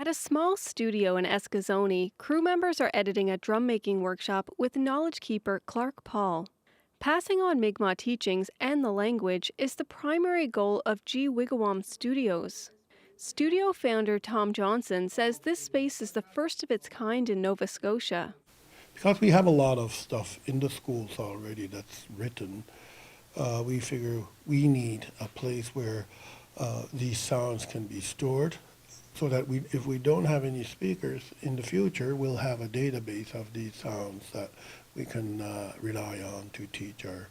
At a small studio in Eskasoni, crew members are editing a drum-making workshop with knowledge keeper Clark Paul. Passing on Mi'kmaq teachings and the language is the primary goal of Wigwam Studios. Studio founder Tom Johnson says this space is the first of its kind in Nova Scotia. Because we have a lot of stuff in the schools already that's written, we figure we need a place where these sounds can be stored so that if we don't have any speakers in the future, we'll have a database of these sounds that we can rely on to teach our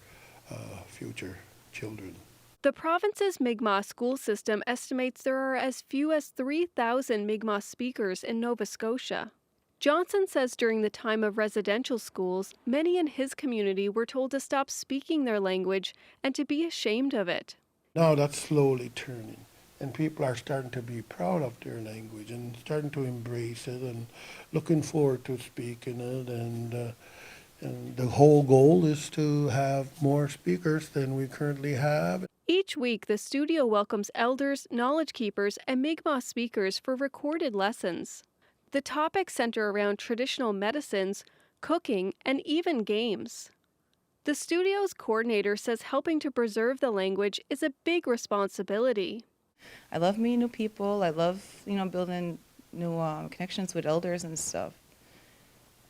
future children. The province's Mi'kmaq school system estimates there are as few as 3,000 Mi'kmaq speakers in Nova Scotia. Johnson says during the time of residential schools, many in his community were told to stop speaking their language and to be ashamed of it. Now that's slowly turning, and people are starting to be proud of their language and starting to embrace it and looking forward to speaking it. And the whole goal is to have more speakers than we currently have. Each week, the studio welcomes elders, knowledge keepers, and Mi'kmaq speakers for recorded lessons. The topics center around traditional medicines, cooking, and even games. The studio's coordinator says helping to preserve the language is a big responsibility. I love meeting new people. I love, building new connections with elders and stuff.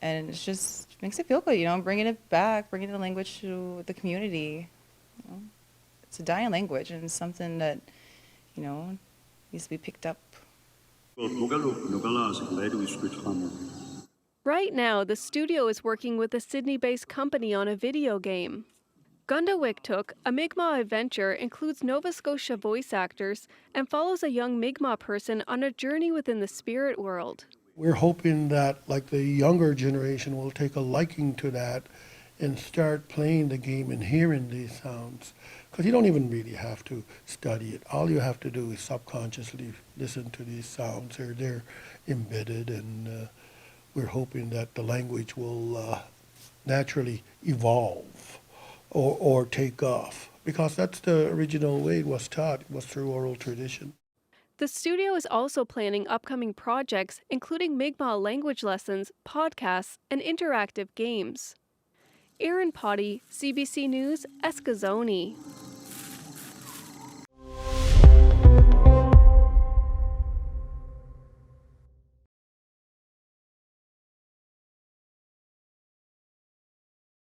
And it just makes it feel good, bringing it back, bringing the language to the community. It's a dying language, and it's something that, needs to be picked up. Right now, the studio is working with a Sydney-based company on a video game. Gundawiktuk, a Mi'kmaq adventure, includes Nova Scotia voice actors and follows a young Mi'kmaq person on a journey within the spirit world. We're hoping that, like the younger generation, will take a liking to that and start playing the game and hearing these sounds. Because you don't even really have to study it. All you have to do is subconsciously listen to these sounds. They're embedded, and we're hoping that the language will naturally evolve or take off. Because that's the original way it was taught, was through oral tradition. The studio is also planning upcoming projects, including Mi'kmaq language lessons, podcasts, and interactive games. Erin, Pottie, CBC News, Eskasoni.